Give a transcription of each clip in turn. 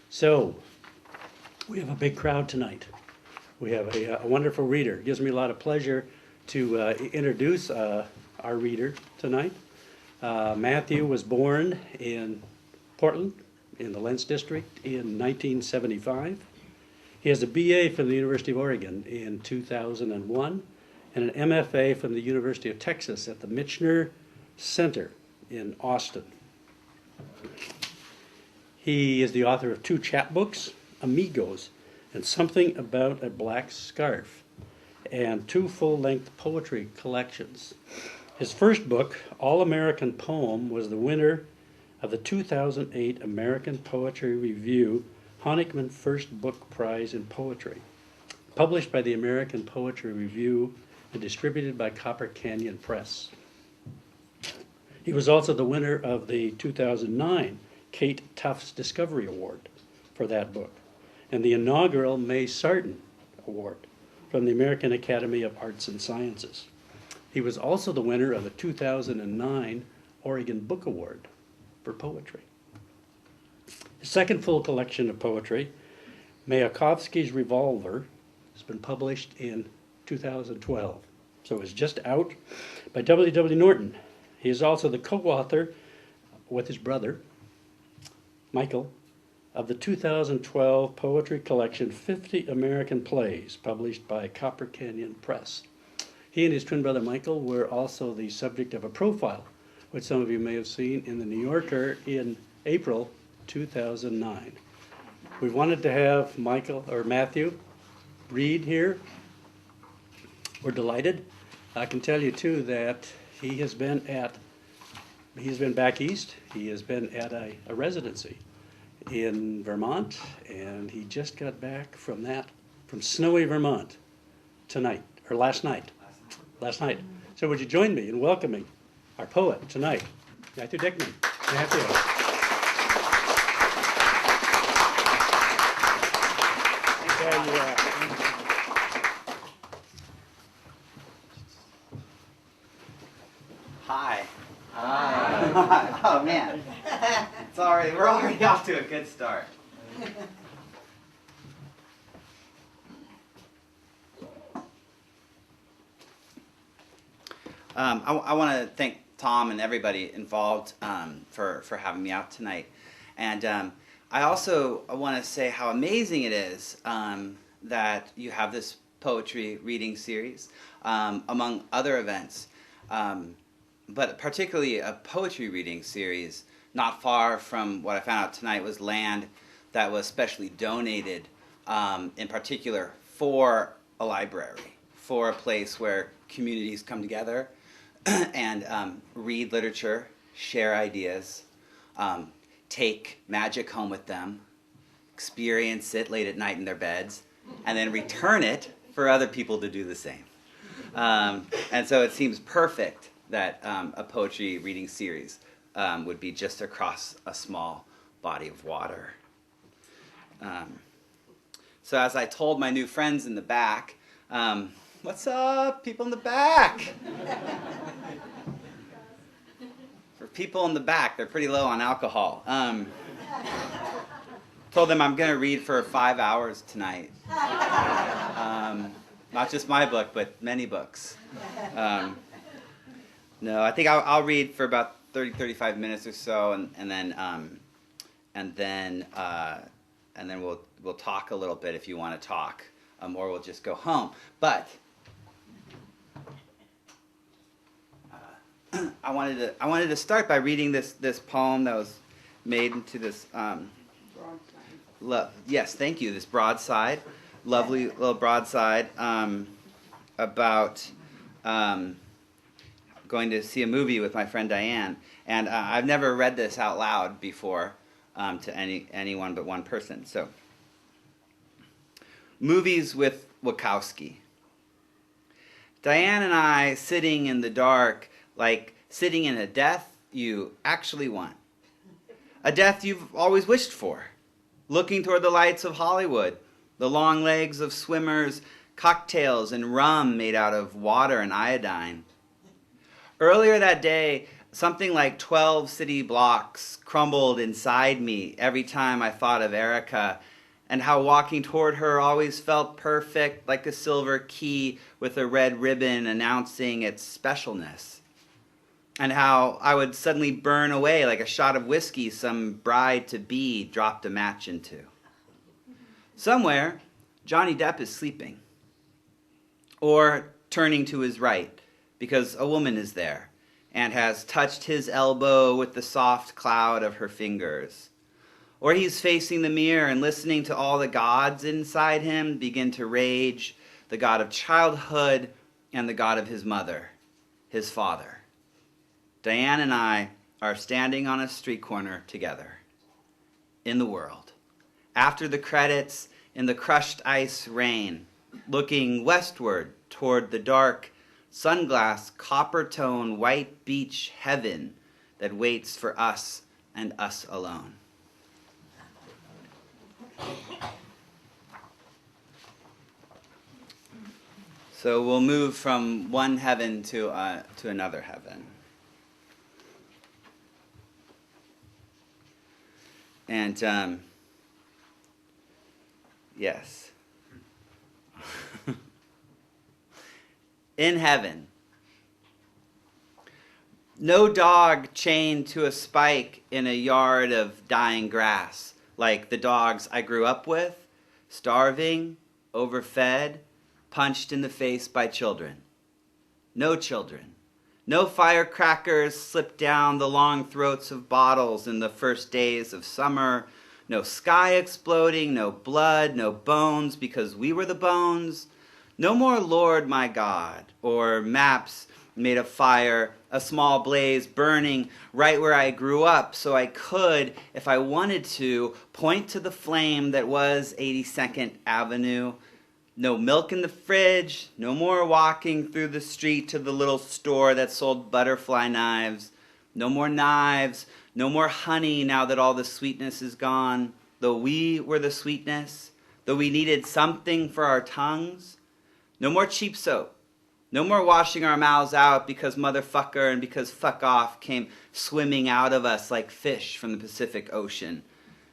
So, we have a big crowd tonight. We have a wonderful reader. It gives me a lot of pleasure to introduce our reader tonight. Matthew was born in Portland in the Lents District in 1975. He has a BA from the University of Oregon in 2001 and an MFA from the University of Texas at the Michener Center in Austin. He is the author of 2 chapbooks, Amigos, and Something About a Black Scarf, and 2 full-length poetry collections. His first book, All American Poem, was the winner of the 2008 American Poetry Review Honickman First Book Prize in Poetry, published by the American Poetry Review and distributed by Copper Canyon Press. He was also the winner of the 2009 Kate Tufts Discovery Award for that book, and the inaugural May Sarton Award from the American Academy of Arts and Sciences. He was also the winner of the 2009 Oregon Book Award for poetry. His second full collection of poetry, Mayakovsky's Revolver, has been published in 2012, so it's just out by W. W. Norton. He is also the co-author with his brother, Michael, of the 2012 poetry collection 50 American Plays, published by Copper Canyon Press. He and his twin brother Michael were also the subject of a profile, which some of you may have seen in the New Yorker in April 2009. We wanted to have Matthew read here. We're delighted. I can tell you too that he has been back east. He has been at a residency in Vermont, and he just got back from snowy Vermont last night. So would you join me in welcoming our poet tonight, Matthew Dickman. Matthew. There you are. Hi. Hi. Oh man, we're already off to a good start. I want to thank Tom and everybody involved for having me out tonight, and I also want to say how amazing it is that you have this poetry reading series, among other events. But particularly a poetry reading series. Not far from what I found out tonight was land that was specially donated, in particular for a library, for a place where communities come together and read literature, share ideas, take magic home with them, experience it late at night in their beds, and then return it for other people to do the same. And so it seems perfect that a poetry reading series would be just across a small body of water. So as I told my new friends in the back, what's up, people in the back? For people in the back, they're pretty low on alcohol. Told them I'm going to read for 5 hours tonight. Not just my book, but many books. No, I think I'll read for about 35 minutes or so, and then we'll talk a little bit if you want to talk, or we'll just go home. But I wanted to start by reading this poem that was made into this yes, thank you. This broadside, lovely little broadside about. Going to see a movie with my friend Diane, and I've never read this out loud before to anyone but one person. So, movies with Wachowski. Diane and I sitting in the dark, like sitting in a death you actually want. A death you've always wished for. Looking toward the lights of Hollywood, the long legs of swimmers, cocktails, and rum made out of water and iodine. Earlier that day, Something like 12 city blocks crumbled inside me every time I thought of Erica, and how walking toward her always felt perfect, like a silver key with a red ribbon announcing its specialness. And how I would suddenly burn away like a shot of whiskey some bride-to-be dropped a match into. Somewhere, Johnny Depp is sleeping, or turning to his right, because a woman is there and has touched his elbow with the soft cloud of her fingers. Or he's facing the mirror and listening to all the gods inside him begin to rage, the god of childhood and the god of his mother, his father. Diane and I are standing on a street corner together, in the world, after the credits, in the crushed ice rain, looking westward toward the dark, sunglass, copper-tone, white beach heaven that waits for us and us alone. So we'll move from one heaven to another heaven. And, yes. In heaven, no dog chained to a spike in a yard of dying grass, like the dogs I grew up with, starving, overfed, punched in the face by children. No children. No firecrackers slipped down the long throats of bottles in the first days of summer. No sky exploding, no blood, no bones because we were the bones. No more Lord my God, or maps made of fire, a small blaze burning right where I grew up so I could, if I wanted to, point to the flame that was 82nd Avenue. No milk in the fridge, no more walking through the street to the little store that sold butterfly knives. No more knives, no more honey now that all the sweetness is gone. Though we were the sweetness, though we needed something for our tongues. No more cheap soap. No more washing our mouths out because motherfucker and because fuck off came swimming out of us like fish from the Pacific Ocean.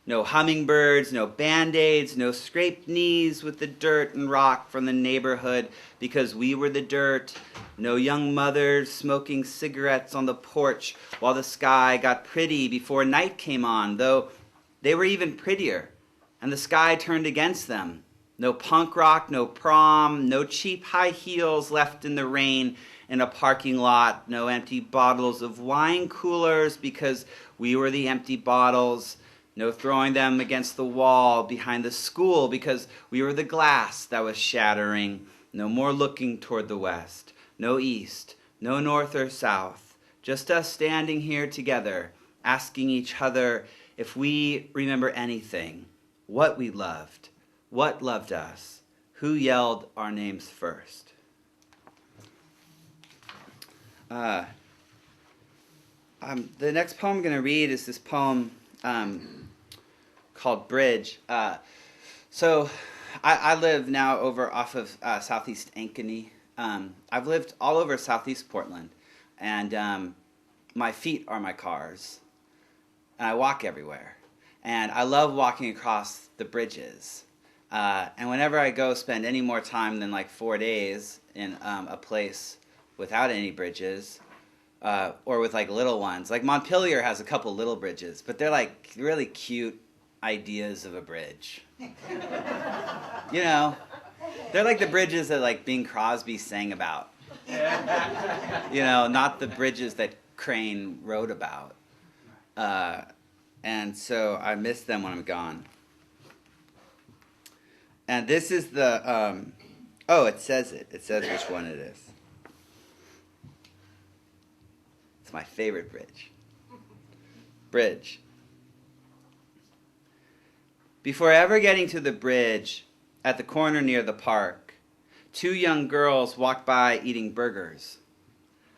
No hummingbirds, no Band-Aids, no scraped knees with the dirt and rock from the neighborhood because we were the dirt. No young mothers smoking cigarettes on the porch while the sky got pretty before night came on, though they were even prettier, and the sky turned against them. No punk rock, no prom, no cheap high heels left in the rain in a parking lot, no empty bottles of wine coolers because we were the empty bottles, no throwing them against the wall behind the school because we were the glass that was shattering, no more looking toward the west, no east, no north or south, just us standing here together, asking each other if we remember anything, what we loved, what loved us? Who yelled our names first? The next poem I'm going to read is this poem called Bridge. So I live now off of Southeast Ankeny. I've lived all over Southeast Portland, and my feet are my cars, and I walk everywhere. And I love walking across the bridges. And whenever I go spend any more time than like 4 days in a place without any bridges, or with like little ones, like Montpelier has a couple little bridges, but they're like really cute ideas of a bridge. You know, they're like the bridges that like Bing Crosby sang about. You know, not the bridges that Crane wrote about. And so I miss them when I'm gone. And this is the, it says it. It says which one it is. It's my favorite bridge. Bridge. Before ever getting to the bridge, at the corner near the park, two young girls walked by eating burgers.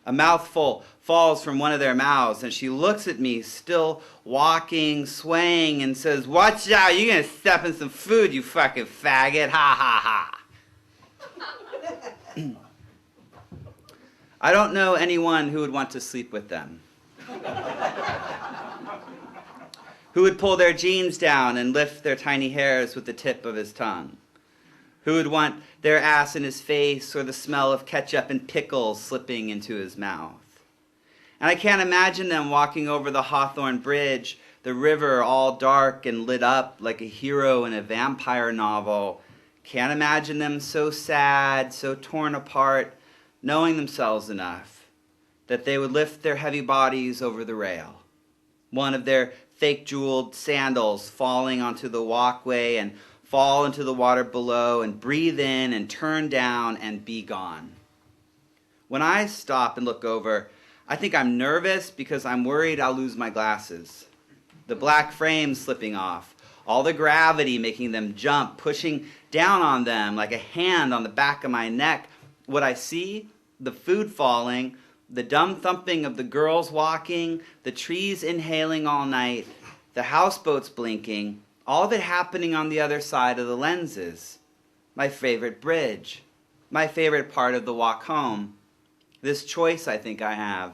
A mouthful falls from one of their mouths, and she looks at me, still walking, swaying, and says, "Watch out, you're going to step in some food, you fucking faggot, ha ha ha." I don't know anyone who would want to sleep with them. Who would pull their jeans down and lift their tiny hairs with the tip of his tongue? Who would want their ass in his face or the smell of ketchup and pickles slipping into his mouth? And I can't imagine them walking over the Hawthorne Bridge, the river all dark and lit up like a hero in a vampire novel. Can't imagine them so sad, so torn apart, knowing themselves enough that they would lift their heavy bodies over the rail. One of their fake jeweled sandals falling onto the walkway and fall into the water below and breathe in and turn down and be gone. When I stop and look over, I think I'm nervous because I'm worried I'll lose my glasses. The black frame slipping off, all the gravity making them jump, pushing down on them like a hand on the back of my neck. What I see, the food falling, the dumb thumping of the girls walking, the trees inhaling all night, the houseboats blinking, all of it happening on the other side of the lenses. My favorite bridge, my favorite part of the walk home, this choice I think I have.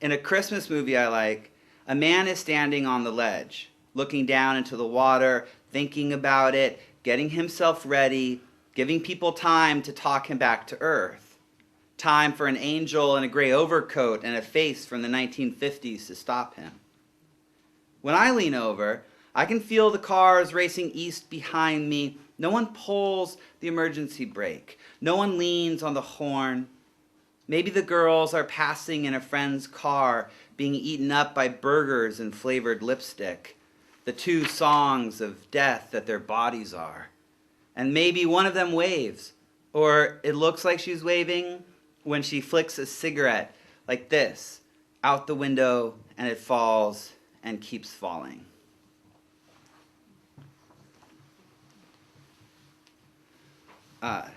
In a Christmas movie I like, a man is standing on the ledge, looking down into the water, thinking about it, getting himself ready, giving people time to talk him back to earth. Time for an angel in a gray overcoat and a face from the 1950s to stop him. When I lean over, I can feel the cars racing east behind me. No one pulls the emergency brake. No one leans on the horn. Maybe the girls are passing in a friend's car, being eaten up by burgers and flavored lipstick, the two songs of death that their bodies are. And maybe one of them waves, or it looks like she's waving, when she flicks a cigarette like this out the window and it falls and keeps falling. I'm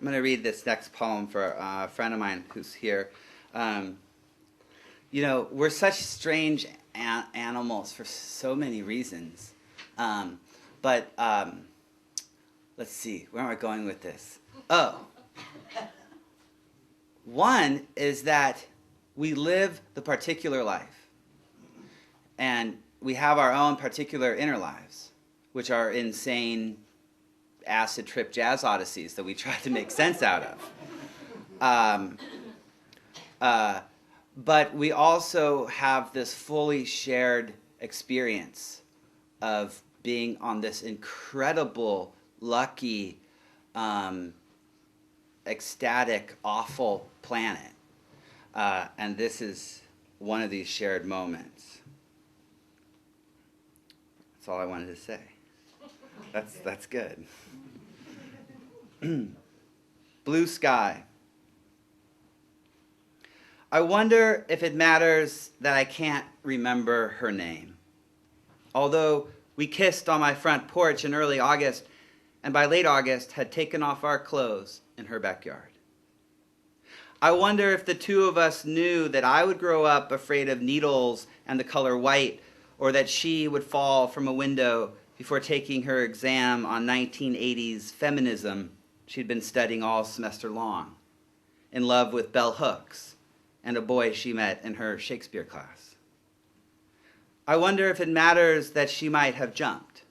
going to read this next poem for a friend of mine who's here. We're such strange animals for so many reasons. But let's see, where am I going with this? Oh. One is that we live the particular life, and we have our own particular inner lives, which are insane acid trip jazz odysseys that we try to make sense out of. But we also have this fully shared experience of being on this incredible, lucky, ecstatic, awful planet. And this is one of these shared moments. That's all I wanted to say. That's good. Blue sky. I wonder if it matters that I can't remember her name. Although we kissed on my front porch in early August, and by late August had taken off our clothes in her backyard. I wonder if the two of us knew that I would grow up afraid of needles and the color white, or that she would fall from a window before taking her exam on 1980s feminism she'd been studying all semester long, in love with bell hooks and a boy she met in her Shakespeare class. I wonder if it matters that she might have jumped,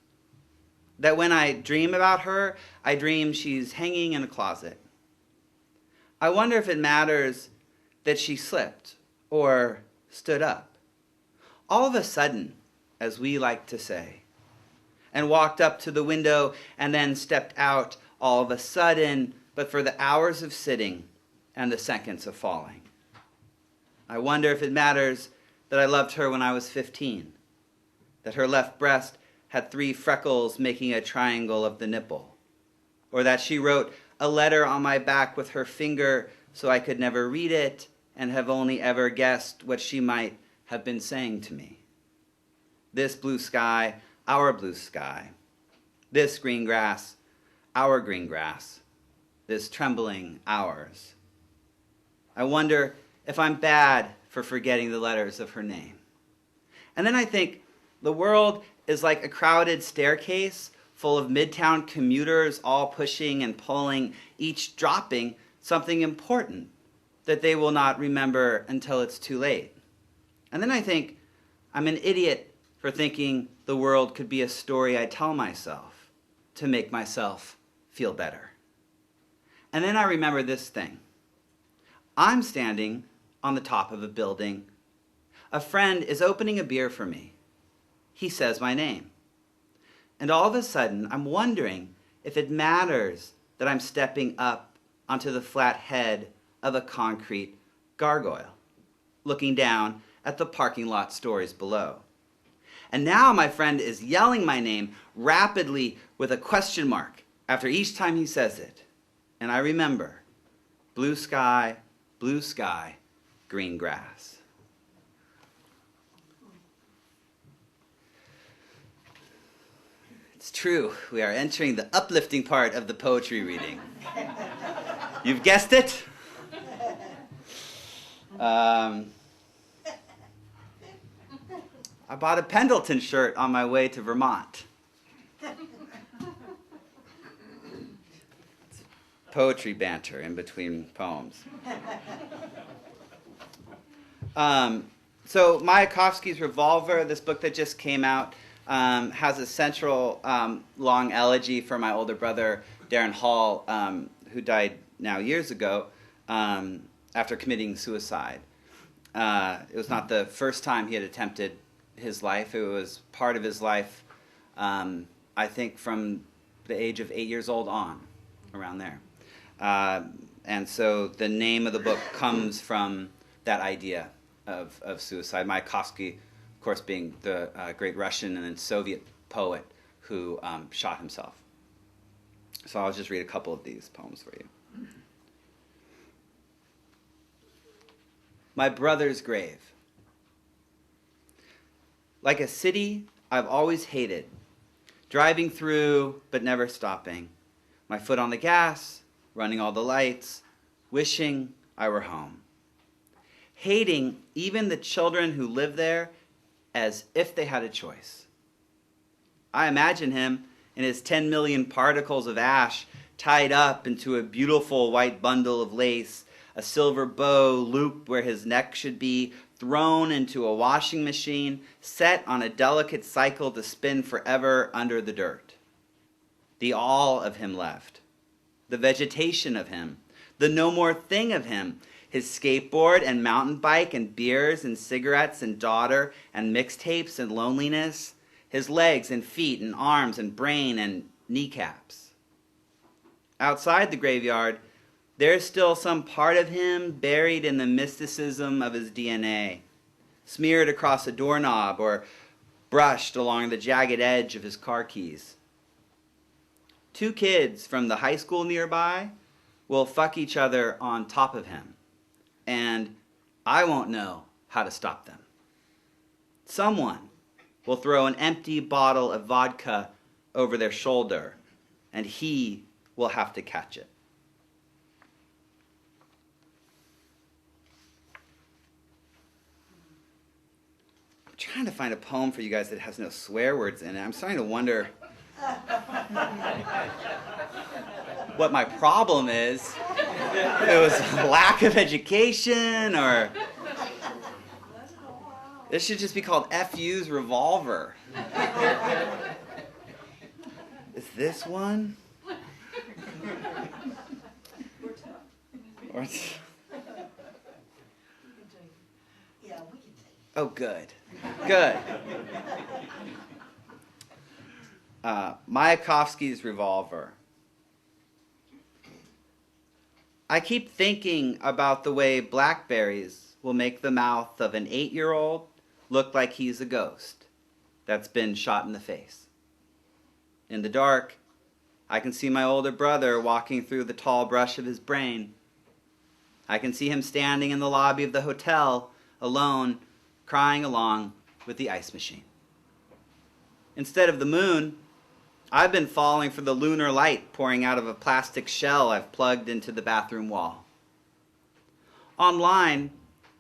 that when I dream about her, I dream she's hanging in a closet. I wonder if it matters that she slipped or stood up, all of a sudden, as we like to say, and walked up to the window and then stepped out all of a sudden, but for the hours of sitting and the seconds of falling. I wonder if it matters that I loved her when I was 15, that her left breast had 3 freckles making a triangle of the nipple, or that she wrote a letter on my back with her finger so I could never read it and have only ever guessed what she might have been saying to me. This blue sky, our blue sky. This green grass, our green grass. This trembling, ours. I wonder if I'm bad for forgetting the letters of her name. And then I think the world is like a crowded staircase full of midtown commuters all pushing and pulling, each dropping something important that they will not remember until it's too late. And then I think I'm an idiot for thinking the world could be a story I tell myself to make myself feel better. And then I remember this thing. I'm standing on the top of a building. A friend is opening a beer for me. He says my name. And all of a sudden, I'm wondering if it matters that I'm stepping up onto the flat head of a concrete gargoyle, looking down at the parking lot stories below. And now my friend is yelling my name rapidly with a question mark after each time he says it. And I remember, blue sky, green grass. It's true, we are entering the uplifting part of the poetry reading. You've guessed it. I bought a Pendleton shirt on my way to Vermont. It's poetry banter in between poems. So Mayakovsky's Revolver, this book that just came out, has a central long elegy for my older brother, Darren Hall, who died now years ago after committing suicide. It was not the first time he had attempted his life. It was part of his life, I think, from the age of 8 years old on, around there. And so the name of the book comes from that idea of suicide. Mayakovsky, of course, being the great Russian and then Soviet poet who shot himself. So I'll just read a couple of these poems for you. My brother's grave. Like a city I've always hated, driving through but never stopping, my foot on the gas, running all the lights, wishing I were home. Hating even the children who live there as if they had a choice. I imagine him in his 10 million particles of ash tied up into a beautiful white bundle of lace, a silver bow looped where his neck should be, thrown into a washing machine, set on a delicate cycle to spin forever under the dirt. The all of him left, the vegetation of him, the no more thing of him, his skateboard and mountain bike and beers and cigarettes and daughter and mixtapes and loneliness, his legs and feet and arms and brain and kneecaps. Outside the graveyard, there's still some part of him buried in the mysticism of his DNA, smeared across a doorknob or brushed along the jagged edge of his car keys. 2 kids from the high school nearby will fuck each other on top of him, and I won't know how to stop them. Someone will throw an empty bottle of vodka over their shoulder, and he will have to catch it. I'm trying to find a poem for you guys that has no swear words in it. I'm starting to wonder what my problem is. If it was lack of education, or this should just be called FU's Revolver. Is this one? Or oh, good. Good. Mayakovsky's Revolver. I keep thinking about the way blackberries will make the mouth of an 8-year-old look like he's a ghost that's been shot in the face. In the dark, I can see my older brother walking through the tall brush of his brain. I can see him standing in the lobby of the hotel, alone, crying along with the ice machine. Instead of the moon, I've been falling for the lunar light pouring out of a plastic shell I've plugged into the bathroom wall. Online,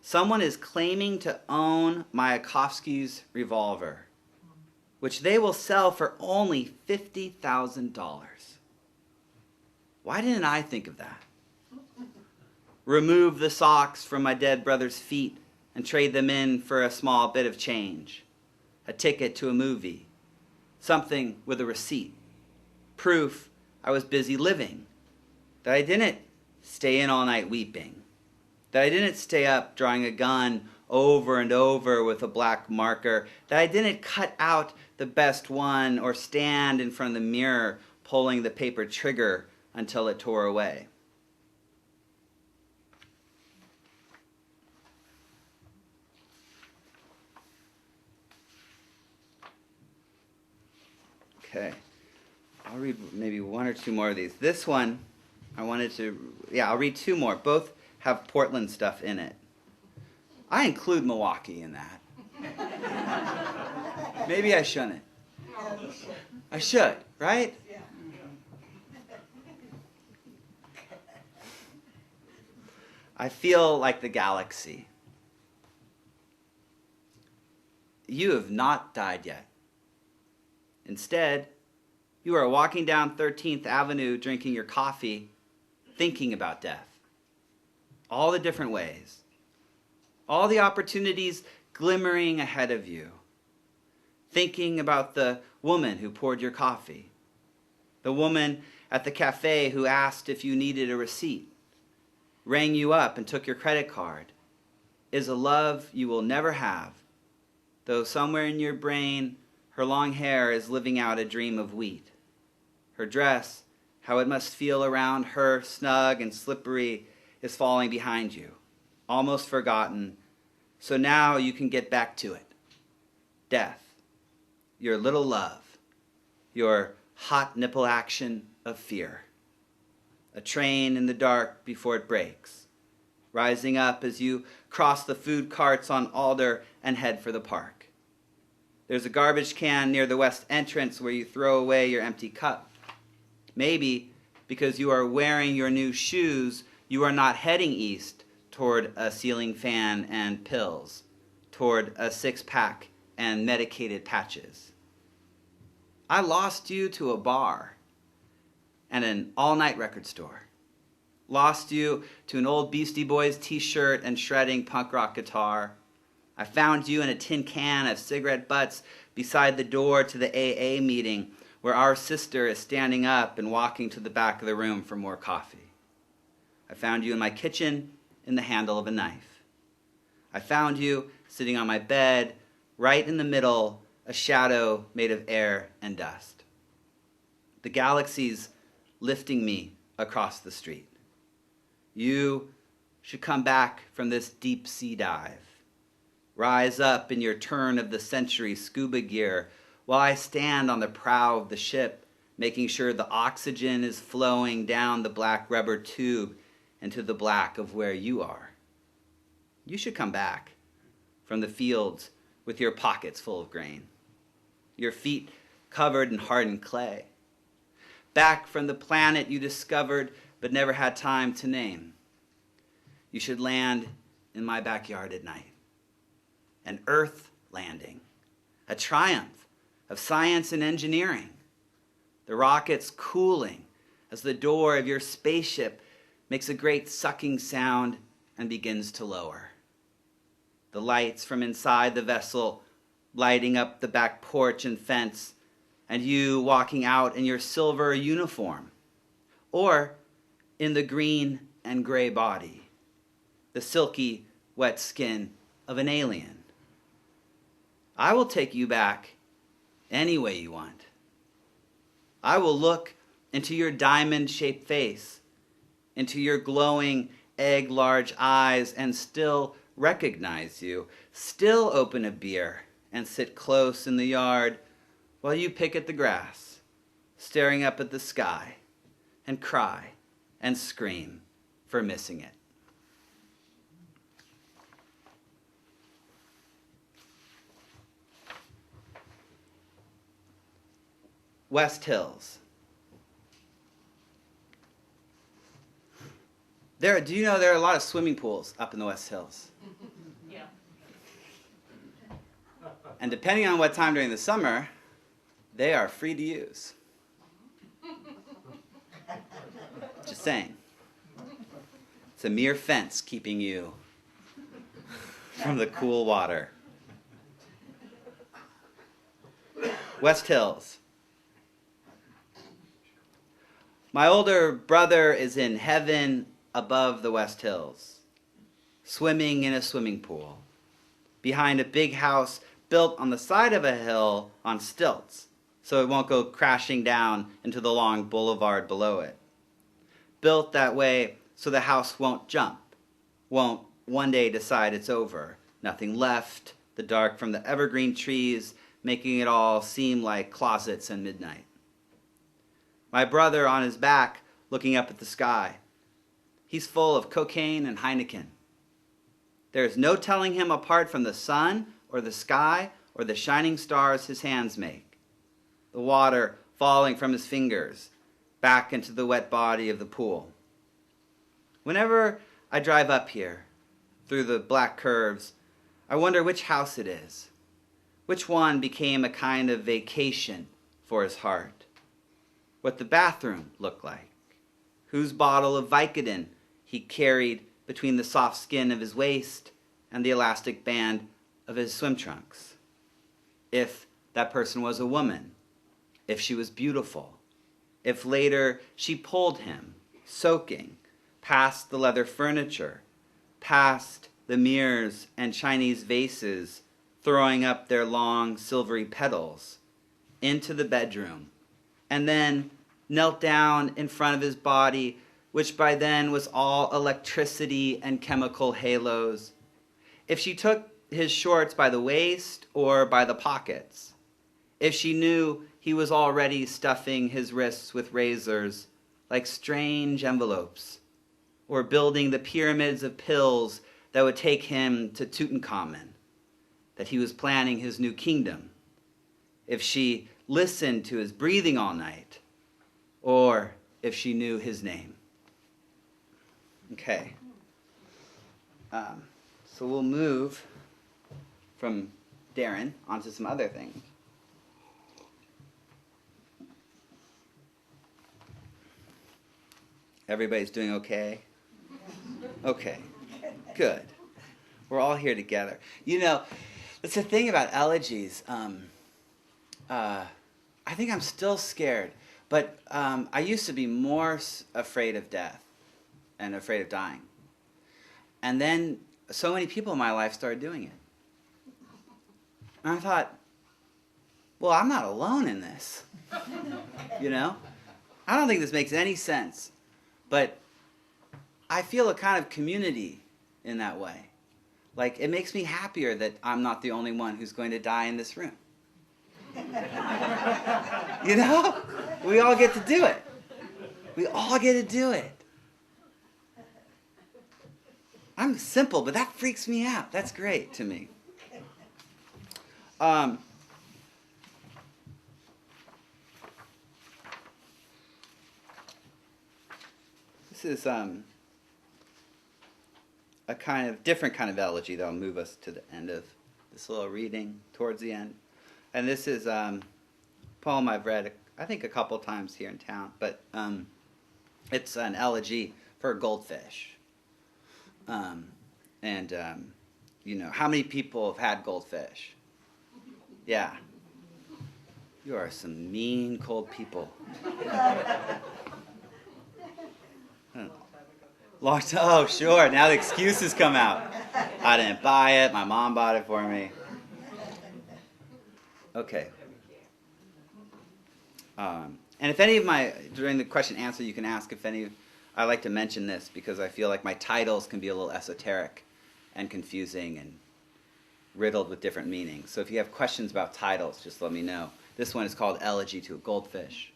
someone is claiming to own Mayakovsky's Revolver, which they will sell for only $50,000. Why didn't I think of that? remove the socks from my dead brother's feet and trade them in for a small bit of change, a ticket to a movie, something with a receipt, proof I was busy living, that I didn't stay in all night weeping, that I didn't stay up drawing a gun over and over with a black marker, that I didn't cut out the best one or stand in front of the mirror pulling the paper trigger until it tore away. Okay, I'll read maybe one or two more of these. This one, I'll read two more. Both have Portland stuff in it. I include Milwaukie in that. Maybe I shouldn't. I should, right? I feel like the galaxy. You have not died yet. Instead, you are walking down 13th Avenue drinking your coffee, thinking about death. All the different ways. All the opportunities glimmering ahead of you. Thinking about the woman who poured your coffee. The woman at the cafe who asked if you needed a receipt. Rang you up and took your credit card. Is a love you will never have. Though somewhere in your brain, her long hair is living out a dream of wheat. Her dress, how it must feel around her, snug and slippery, is falling behind you, almost forgotten. So now you can get back to it. Death, your little love, your hot nipple action of fear. A train in the dark before it breaks, rising up as you cross the food carts on Alder and head for the park. There's a garbage can near the west entrance where you throw away your empty cup. Maybe because you are wearing your new shoes, you are not heading east toward a ceiling fan and pills, toward a six-pack and medicated patches. I lost you to a bar and an all-night record store. Lost you to an old Beastie Boys t-shirt and shredding punk rock guitar. I found you in a tin can of cigarette butts beside the door to the AA meeting where our sister is standing up and walking to the back of the room for more coffee. I found you in my kitchen in the handle of a knife. I found you sitting on my bed, right in the middle, a shadow made of air and dust. The galaxies lifting me across the street. You should come back from this deep sea dive. Rise up in your turn of the century scuba gear while I stand on the prow of the ship, making sure the oxygen is flowing down the black rubber tube into the black of where you are. You should come back from the fields with your pockets full of grain, your feet covered in hardened clay, back from the planet you discovered but never had time to name. You should land in my backyard at night. An Earth landing, a triumph of science and engineering. The rockets cooling as the door of your spaceship makes a great sucking sound and begins to lower. The lights from inside the vessel lighting up the back porch and fence, and you walking out in your silver uniform, or in the green and gray body, the silky, wet skin of an alien. I will take you back any way you want. I will look into your diamond-shaped face, into your glowing egg-large eyes, and still recognize you, still open a beer and sit close in the yard while you pick at the grass, staring up at the sky, and cry and scream for missing it. West Hills. Do you know there are a lot of swimming pools up in the West Hills? Yeah. And depending on what time during the summer, they are free to use. Just saying. It's a mere fence keeping you from the cool water. West Hills. My older brother is in heaven above the West Hills, swimming in a swimming pool, behind a big house built on the side of a hill on stilts, so it won't go crashing down into the long boulevard below it. Built that way so the house won't jump, won't one day decide it's over. Nothing left, the dark from the evergreen trees, making it all seem like closets and midnight. My brother on his back, looking up at the sky. He's full of cocaine and Heineken. There is no telling him apart from the sun or the sky or the shining stars his hands make. The water falling from his fingers back into the wet body of the pool. Whenever I drive up here, through the black curves, I wonder which house it is. Which one became a kind of vacation for his heart? What the bathroom looked like? Whose bottle of Vicodin he carried between the soft skin of his waist and the elastic band of his swim trunks? If that person was a woman, if she was beautiful, if later she pulled him, soaking, past the leather furniture, past the mirrors and Chinese vases, throwing up their long silvery petals, into the bedroom, and then knelt down in front of his body, which by then was all electricity and chemical halos. If she took his shorts by the waist or by the pockets, if she knew he was already stuffing his wrists with razors like strange envelopes, or building the pyramids of pills that would take him to Tutankhamun, that he was planning his new kingdom, if she listened to his breathing all night, or if she knew his name. Okay. So we'll move from Darren onto some other things. Everybody's doing okay? Okay, good. We're all here together. You know, that's the thing about elegies. I think I'm still scared, but I used to be more afraid of death and afraid of dying. And then so many people in my life started doing it. And I thought, well, I'm not alone in this. You know? I don't think this makes any sense. But I feel a kind of community in that way. Like, it makes me happier that I'm not the only one who's going to die in this room. You know? We all get to do it. We all get to do it. I'm simple, but that freaks me out. That's great to me. This is a kind of different kind of elegy that'll move us to the end of this little reading, towards the end. And this is a poem I've read, I think, a couple times here in town, but it's an elegy for a goldfish. You know, how many people have had goldfish? Yeah. You are some mean, cold people. Long time. Oh, sure. Now the excuses come out. I didn't buy it. My mom bought it for me. Okay. And if any of during the question answer, you can ask if any, I like to mention this because I feel like my titles can be a little esoteric and confusing and riddled with different meanings. So if you have questions about titles, just let me know. This one is called Elegy to a Goldfish.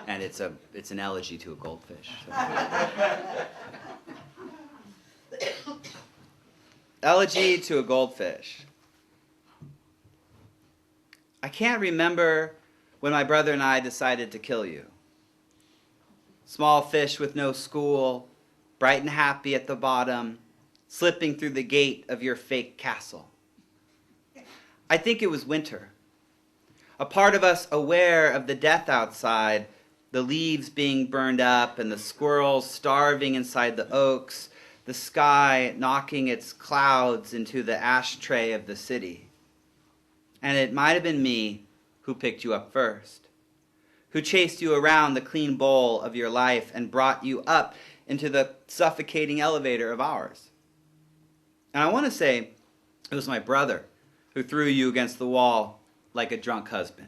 And it's an elegy to a goldfish. So. Elegy to a goldfish. I can't remember when my brother and I decided to kill you. Small fish with no school, bright and happy at the bottom, slipping through the gate of your fake castle. I think it was winter. A part of us aware of the death outside the leaves being burned up and the squirrels starving inside the oaks, the sky knocking its clouds into the ashtray of the city. And it might have been me who picked you up first, who chased you around the clean bowl of your life and brought you up into the suffocating elevator of ours. And I want to say it was my brother who threw you against the wall like a drunk husband.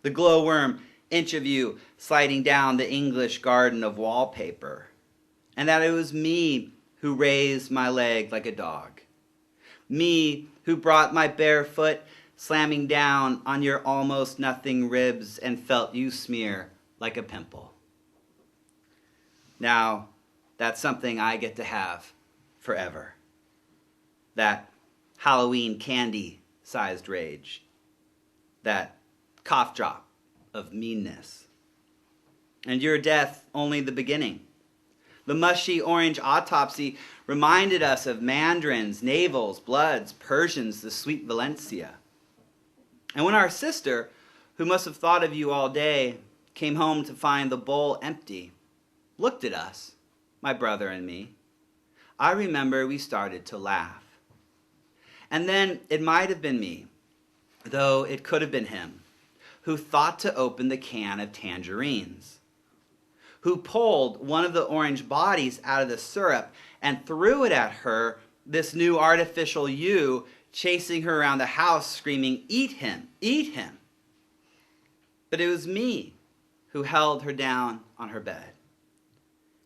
The glowworm inch of you sliding down the English garden of wallpaper. And that it was me who raised my leg like a dog. Me who brought my bare foot slamming down on your almost nothing ribs and felt you smear like a pimple. Now, that's something I get to have forever. That Halloween candy-sized rage. That cough drop of meanness. And your death only the beginning. The mushy orange autopsy reminded us of mandarins, navels, bloods, Persians, the sweet Valencia. And when our sister, who must have thought of you all day, came home to find the bowl empty, looked at us, my brother and me, I remember we started to laugh. And then it might have been me, though it could have been him, who thought to open the can of tangerines, who pulled one of the orange bodies out of the syrup and threw it at her, this new artificial you, chasing her around the house screaming, "Eat him, eat him." But it was me who held her down on her bed,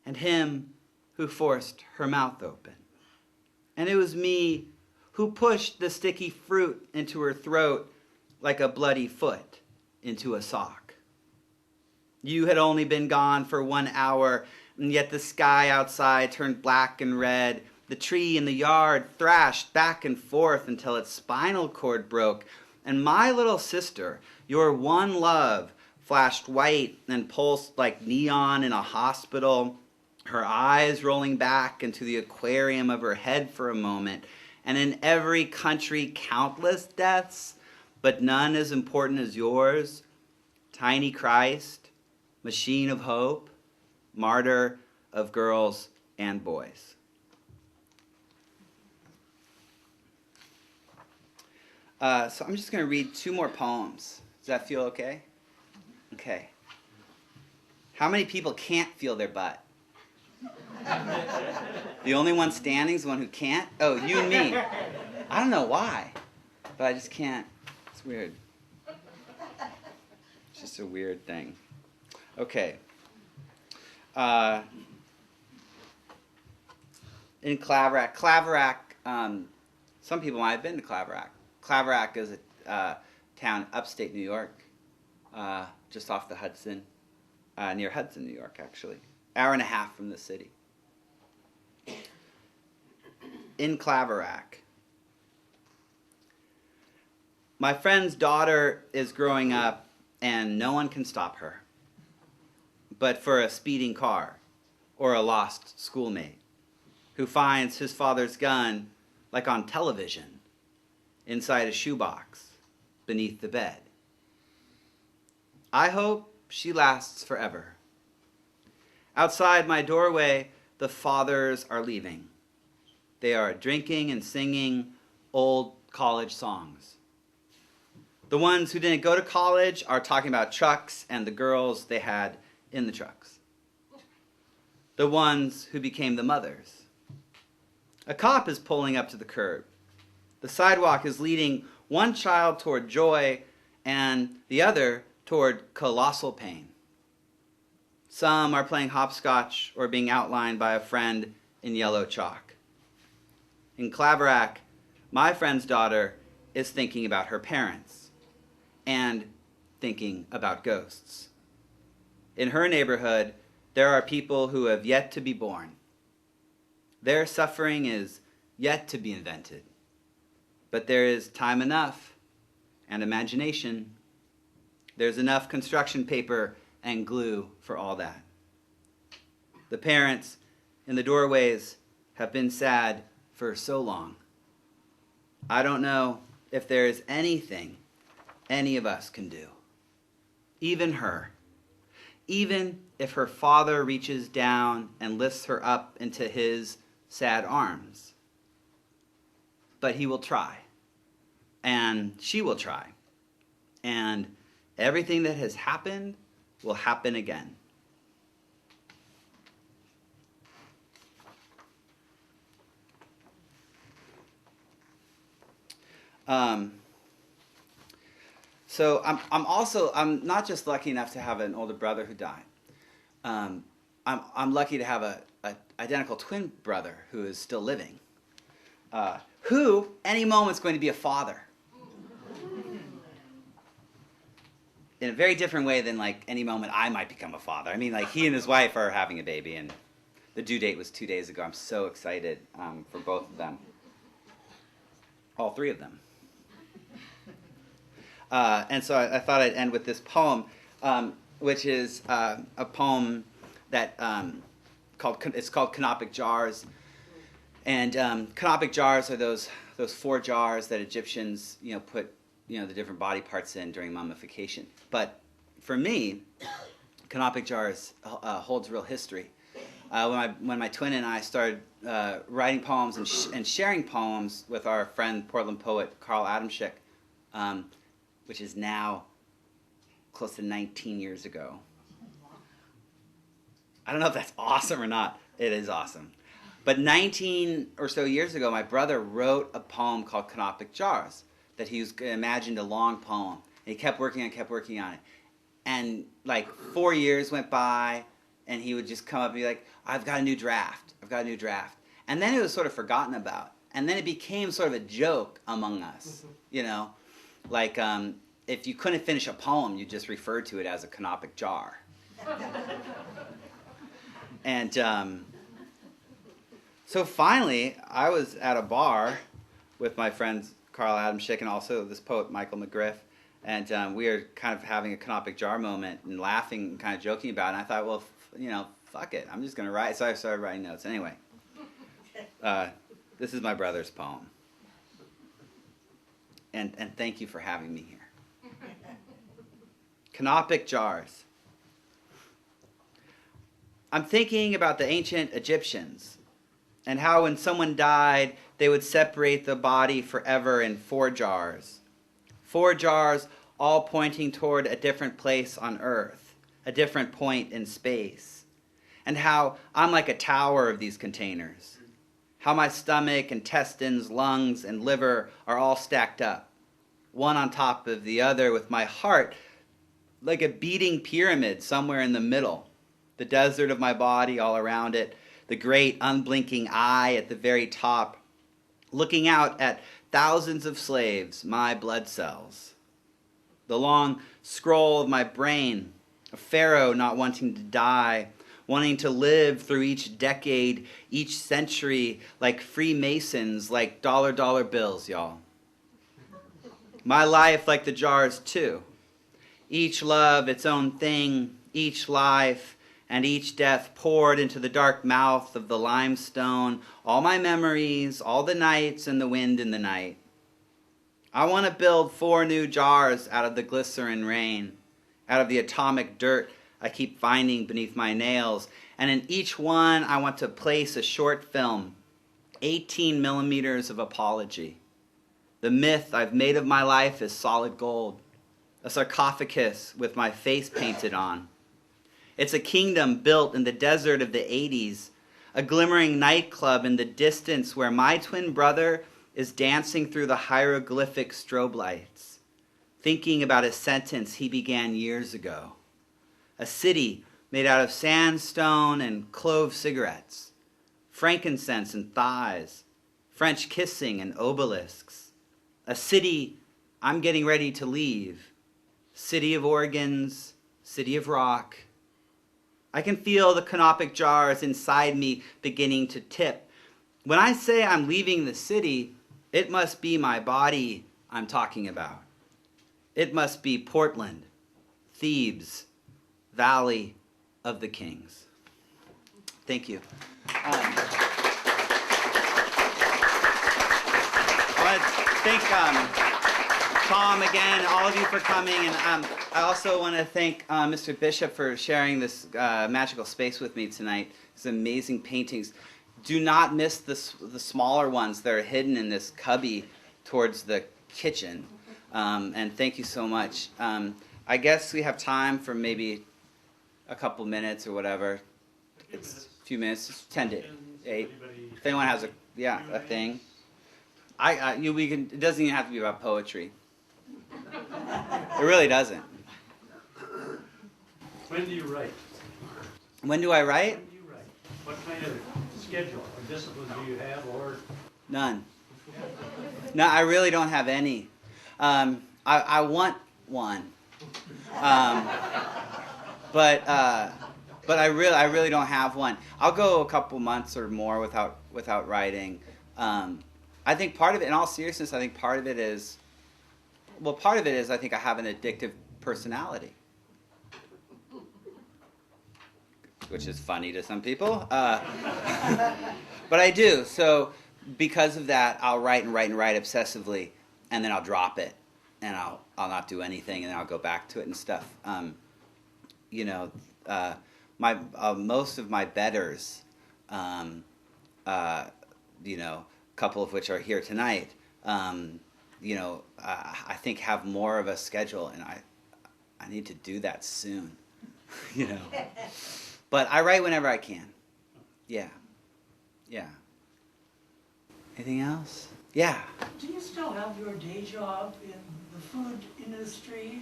and him who forced her mouth open. And it was me who pushed the sticky fruit into her throat like a bloody foot into a sock. You had only been gone for 1 hour, and yet the sky outside turned black and red. The tree in the yard thrashed back and forth until its spinal cord broke, and my little sister, your one love, flashed white and pulsed like neon in a hospital, her eyes rolling back into the aquarium of her head for a moment, and in every country countless deaths, but none as important as yours, tiny Christ, machine of hope, martyr of girls and boys. So I'm just going to read 2 more poems. Does that feel okay? Okay. How many people can't feel their butt? The only one standing is the one who can't? Oh, you and me. I don't know why, but I just can't. It's weird. It's just a weird thing. Okay. In Claverack, some people might have been to Claverack. Claverack is a town upstate New York, just off the Hudson, near Hudson, New York, actually. Hour and a half from the city. In Claverack. My friend's daughter is growing up, and no one can stop her, but for a speeding car or a lost schoolmate who finds his father's gun, like on television, inside a shoebox beneath the bed. I hope she lasts forever. Outside my doorway, the fathers are leaving. They are drinking and singing old college songs. The ones who didn't go to college are talking about trucks and the girls they had in the trucks. The ones who became the mothers. A cop is pulling up to the curb. The sidewalk is leading one child toward joy and the other toward colossal pain. Some are playing hopscotch or being outlined by a friend in yellow chalk. In Claverack, my friend's daughter is thinking about her parents and thinking about ghosts. In her neighborhood, there are people who have yet to be born. Their suffering is yet to be invented. But there is time enough and imagination. There's enough construction paper and glue for all that. The parents in the doorways have been sad for so long. I don't know if there is anything any of us can do. Even her, even if her father reaches down and lifts her up into his sad arms. But he will try, and she will try, and everything that has happened will happen again. So I'm not just lucky enough to have an older brother who died. I'm lucky to have a identical twin brother who is still living, who any moment is going to be a father. In a very different way than like any moment I might become a father. I mean, like he and his wife are having a baby, and the due date was 2 days ago. I'm so excited for both of them. All three of them. And so I thought I'd end with this poem, which is a poem that it's called Canopic Jars. And canopic jars are those 4 jars that Egyptians put the different body parts in during mummification. But for me, canopic jars holds real history. When my twin and I started writing poems and sharing poems with our friend Portland poet Carl Adamschick, which is now close to 19 years ago. I don't know if that's awesome or not. It is awesome. But 19 or so years ago, my brother wrote a poem called Canopic Jars that he imagined a long poem. And he kept working on it. And like 4 years went by, and he would just come up and be like, I've got a new draft. And then it was sort of forgotten about. And then it became sort of a joke among us, Like if you couldn't finish a poem, you just referred to it as a canopic jar. And so finally, I was at a bar with my friends Carl Adamschick and also this poet Michael McGriff, and we were kind of having a canopic jar moment and laughing and kind of joking about it. And I thought, well, fuck it, I'm just going to write. So I started writing notes. Anyway, this is my brother's poem. And thank you for having me here. Canopic Jars. I'm thinking about the ancient Egyptians and how when someone died, they would separate the body forever in 4 jars. 4 jars all pointing toward a different place on earth, a different point in space. And how I'm like a tower of these containers. How my stomach, intestines, lungs, and liver are all stacked up, one on top of the other, with my heart like a beating pyramid somewhere in the middle. The desert of my body all around it, the great unblinking eye at the very top, looking out at thousands of slaves, my blood cells. The long scroll of my brain, a pharaoh not wanting to die, wanting to live through each decade, each century, like Freemasons, like dollar bills, y'all. My life like the jars, too. Each love its own thing, each life, and each death poured into the dark mouth of the limestone, all my memories, all the nights and the wind in the night. I want to build 4 new jars out of the glycerin rain, out of the atomic dirt I keep finding beneath my nails, and in each one I want to place a short film, 18 millimeters of apology. The myth I've made of my life is solid gold, a sarcophagus with my face painted on. It's a kingdom built in the desert of the 80s, a glimmering nightclub in the distance where my twin brother is dancing through the hieroglyphic strobe lights, thinking about a sentence he began years ago. A city made out of sandstone and clove cigarettes, frankincense and thighs, French kissing and obelisks. A city I'm getting ready to leave. City of organs, city of rock. I can feel the canopic jars inside me beginning to tip. When I say I'm leaving the city, it must be my body I'm talking about. It must be Portland, Thebes, Valley of the Kings. Thank you. I want to thank Tom again, all of you for coming, and I also want to thank Mr. Bishop for sharing this magical space with me tonight. These amazing paintings. Do not miss the smaller ones that are hidden in this cubby towards the kitchen. And thank you so much. I guess we have time for maybe a couple minutes or whatever. It's a few minutes, it's 10 to 8. If anyone has a thing. It doesn't even have to be about poetry. It really doesn't. When do you write? When do I write? When do you write? What kind of schedule or discipline do you have, or? None. No, I really don't have any. I want one. But I really don't have one. I'll go a couple months or more without writing. I think part of it, in all seriousness, I think part of it is I think I have an addictive personality, which is funny to some people. But I do. So because of that, I'll write obsessively, and then I'll drop it, and I'll not do anything, and then I'll go back to it and stuff. Most of my betters, a couple of which are here tonight, I think have more of a schedule, and I need to do that soon, But I write whenever I can. Yeah. Anything else? Yeah. Do you still have your day job in the food industry?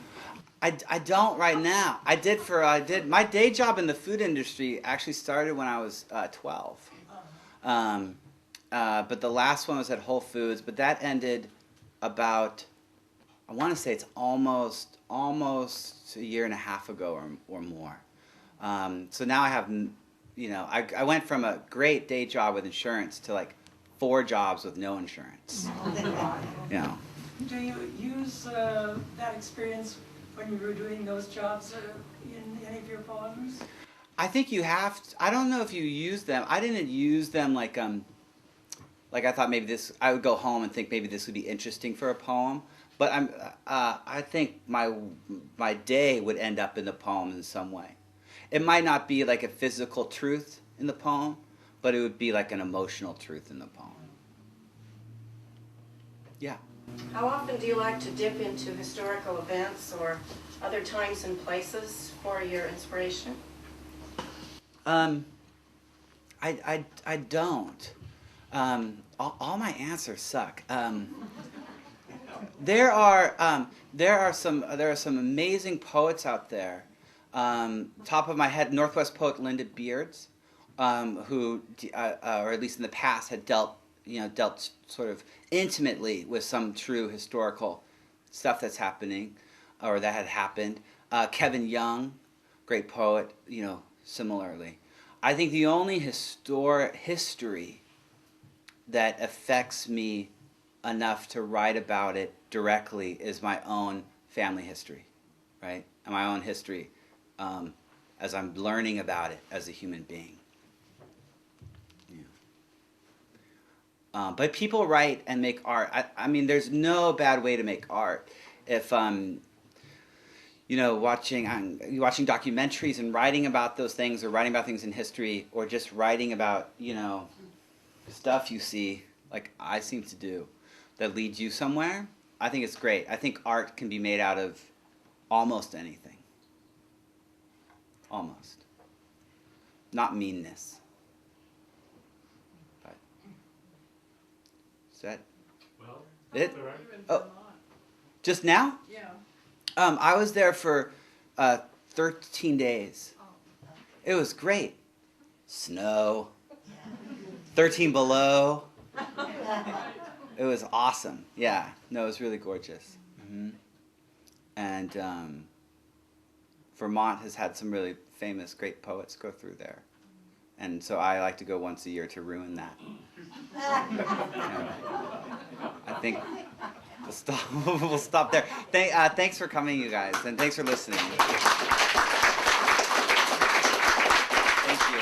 I don't right now. I did my day job in the food industry actually started when I was 12. But the last one was at Whole Foods, but that ended about, I want to say it's almost a year and a half ago or more. So now I have, I went from a great day job with insurance to like 4 jobs with no insurance. Do you use that experience when you were doing those jobs in any of your poems? I think you have to. I don't know if you use them. I didn't use them like I thought maybe I would go home and think maybe this would be interesting for a poem. But I think my day would end up in the poem in some way. It might not be like a physical truth in the poem, but it would be like an emotional truth in the poem. Yeah. How often do you like to dip into historical events or other times and places for your inspiration? I don't. All my answers suck. There are some amazing poets out there. Top of my head, Northwest poet Linda Beards, who, or at least in the past, had dealt sort of intimately with some true historical stuff that's happening, or that had happened. Kevin Young, great poet, similarly. I think the only history that affects me enough to write about it directly is my own family history, right? And my own history as I'm learning about it as a human being. But people write and make art. I mean, there's no bad way to make art. If watching documentaries and writing about those things, or writing about things in history, or just writing about stuff you see, like I seem to do, that leads you somewhere. I think it's great. I think art can be made out of almost anything. Almost. Not meanness. But is that it? Oh, just now? Yeah. I was there for 13 days. It was great. Snow. 13 below. It was awesome. Yeah. No, it was really gorgeous. Mm-hmm. And Vermont has had some really famous, great poets go through there. And so I like to go once a year to ruin that. I think we'll stop there. Thanks for coming, you guys, and thanks for listening. Thank you.